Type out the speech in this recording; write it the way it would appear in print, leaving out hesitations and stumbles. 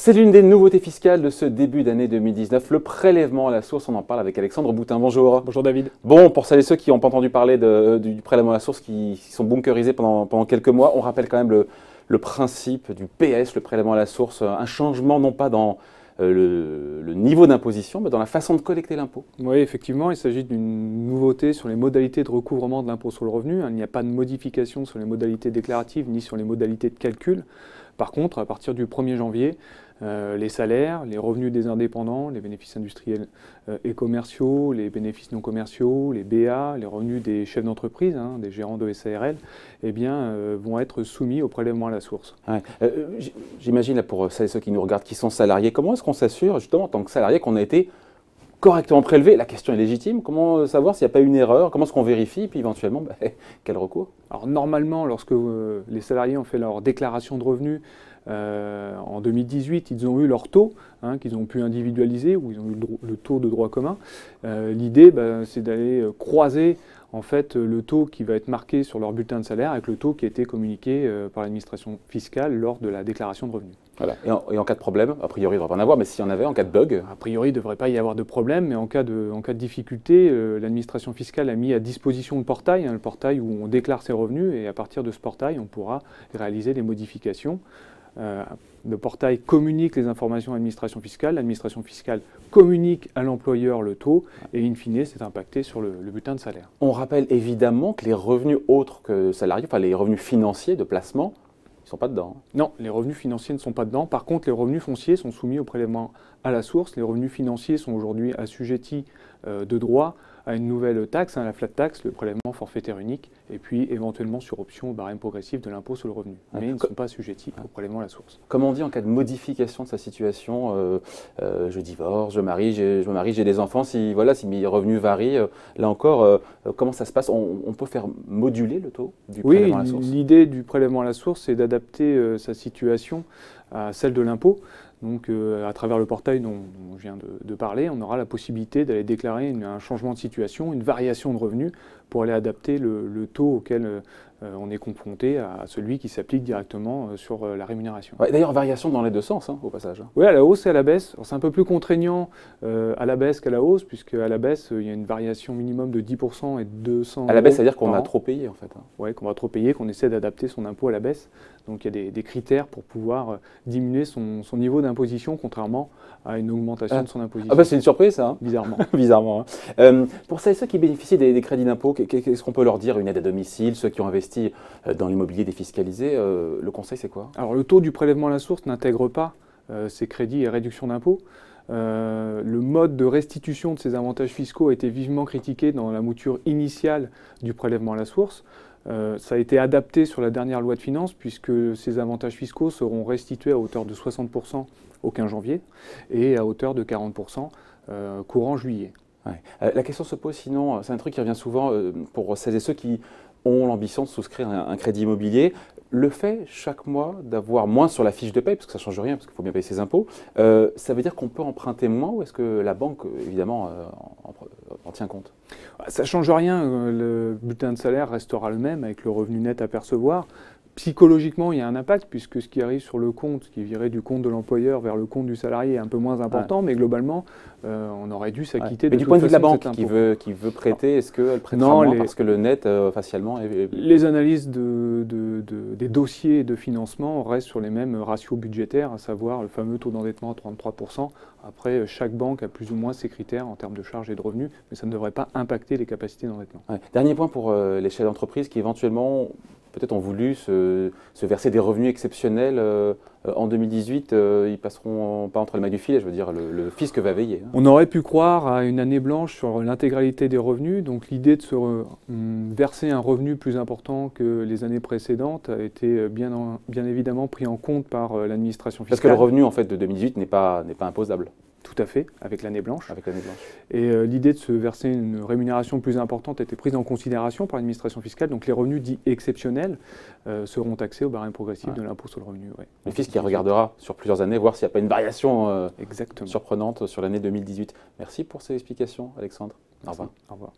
C'est l'une des nouveautés fiscales de ce début d'année 2019, le prélèvement à la source. On en parle avec Alexandre Boutin. Bonjour. Bonjour David. Bon, pour celles et ceux qui n'ont pas entendu parler du prélèvement à la source, qui sont bunkerisés pendant quelques mois, on rappelle quand même le principe du PS, le prélèvement à la source, un changement non pas dans le niveau d'imposition, mais dans la façon de collecter l'impôt. Oui, effectivement, il s'agit d'une nouveauté sur les modalités de recouvrement de l'impôt sur le revenu. Il n'y a pas de modification sur les modalités déclaratives ni sur les modalités de calcul. Par contre, à partir du 1er janvier, les salaires, les revenus des indépendants, les bénéfices industriels et commerciaux, les bénéfices non commerciaux, les BA, les revenus des chefs d'entreprise, des gérants de SARL, vont être soumis au prélèvement à la source. Ouais. J'imagine, là, pour celles et ceux qui nous regardent, qui sont salariés, comment est-ce qu'on s'assure, justement, en tant que salarié, qu'on a été correctement prélevé? La question est légitime. Comment savoir s'il n'y a pas une erreur? Comment est-ce qu'on vérifie? Et puis éventuellement, quel recours? Alors normalement, lorsque les salariés ont fait leur déclaration de revenus en 2018, ils ont eu leur taux qu'ils ont pu individualiser, ou ils ont eu le taux de droit commun. L'idée, c'est d'aller croiser en fait le taux qui va être marqué sur leur bulletin de salaire avec le taux qui a été communiqué par l'administration fiscale lors de la déclaration de revenus. Voilà. Et en cas de problème, a priori il ne devrait pas en avoir, mais s'il y en avait, en cas de bug? A priori il ne devrait pas y avoir de problème, mais en cas de difficulté, l'administration fiscale a mis à disposition le portail où on déclare ses revenus, et à partir de ce portail, on pourra réaliser les modifications. Le portail communique les informations à l'administration fiscale communique à l'employeur le taux, et in fine, c'est impacté sur le bulletin de salaire. On rappelle évidemment que les revenus autres que salariés, enfin les revenus financiers de placement, ils ne sont pas dedans. Non, les revenus financiers ne sont pas dedans. Par contre, les revenus fonciers sont soumis au prélèvement à la source. Les revenus financiers sont aujourd'hui assujettis de droit à une nouvelle taxe, la flat tax, le prélèvement forfaitaire unique, et puis éventuellement sur option au barème progressif de l'impôt sur le revenu. Mais ils ne sont pas assujettis au prélèvement à la source. Comme on dit en cas de modification de sa situation, je divorce, je me marie, j'ai des enfants, si mes revenus varient, là encore, comment ça se passe? On peut faire moduler le taux du prélèvement à la source? Oui, l'idée du prélèvement à la source, c'est d'adapter sa situation à celle de l'impôt. Donc à travers le portail dont je viens de parler, on aura la possibilité d'aller déclarer un changement de situation, une variation de revenus, pour aller adapter le taux auquel on est confronté à celui qui s'applique directement sur la rémunération. Ouais, d'ailleurs, variation dans les deux sens, au passage. Oui, à la hausse et à la baisse. C'est un peu plus contraignant à la baisse qu'à la hausse, puisque à la baisse, il y a une variation minimum de 10% et de 200 €. À la baisse, c'est-à-dire qu'on a trop payé, en fait. Oui, qu'on va trop payer, qu'on essaie d'adapter son impôt à la baisse. Donc il y a des critères pour pouvoir diminuer son niveau d'imposition, contrairement à une augmentation de son imposition. C'est une surprise, ça. Bizarrement. Bizarrement. Pour ceux qui bénéficient des crédits d'impôt, qu'est-ce qu'on peut leur dire? Une aide à domicile, ceux qui ont investi dans l'immobilier défiscalisé, le conseil, c'est quoi? Alors le taux du prélèvement à la source n'intègre pas ces crédits et réductions d'impôt. Le mode de restitution de ces avantages fiscaux a été vivement critiqué dans la mouture initiale du prélèvement à la source. Ça a été adapté sur la dernière loi de finances, puisque ces avantages fiscaux seront restitués à hauteur de 60% au 15 janvier et à hauteur de 40% courant juillet. Ouais. La question se pose sinon, c'est un truc qui revient souvent pour celles et ceux qui ont l'ambition de souscrire un crédit immobilier. Le fait chaque mois d'avoir moins sur la fiche de paie, parce que ça ne change rien, parce qu'il faut bien payer ses impôts, ça veut dire qu'on peut emprunter moins, ou est-ce que la banque, évidemment, en tient compte? Ça ne change rien, le bulletin de salaire restera le même avec le revenu net à percevoir. Psychologiquement, il y a un impact, puisque ce qui arrive sur le compte, ce qui virait du compte de l'employeur vers le compte du salarié est un peu moins important, mais globalement, on aurait dû s'acquitter de toute façon. Mais du point de vue de la banque qui veut prêter, est-ce qu'elle prêtera moins parce que le net, facialement, est... Les analyses des dossiers de financement restent sur les mêmes ratios budgétaires, à savoir le fameux taux d'endettement à 33%. Après, chaque banque a plus ou moins ses critères en termes de charges et de revenus, mais ça ne devrait pas impacter les capacités d'endettement. Ouais. Dernier point pour les chefs d'entreprise qui éventuellement peut-être ont voulu se verser des revenus exceptionnels en 2018, ils passeront pas entre les mailles du filet, je veux dire, le fisc va veiller. On aurait pu croire à une année blanche sur l'intégralité des revenus, donc l'idée de se verser un revenu plus important que les années précédentes a été bien évidemment pris en compte par l'administration fiscale. Parce que le revenu en fait, de 2018 n'est pas imposable. Tout à fait, avec l'année blanche. Avec l'année blanche. Et l'idée de se verser une rémunération plus importante a été prise en considération par l'administration fiscale. Donc les revenus dits exceptionnels seront taxés au barème progressif de l'impôt sur le revenu. Ouais. Le fisc qui regardera sur plusieurs années, voir s'il n'y a pas une variation Exactement. surprenante sur l'année 2018. Merci pour ces explications, Alexandre. Merci. Au revoir.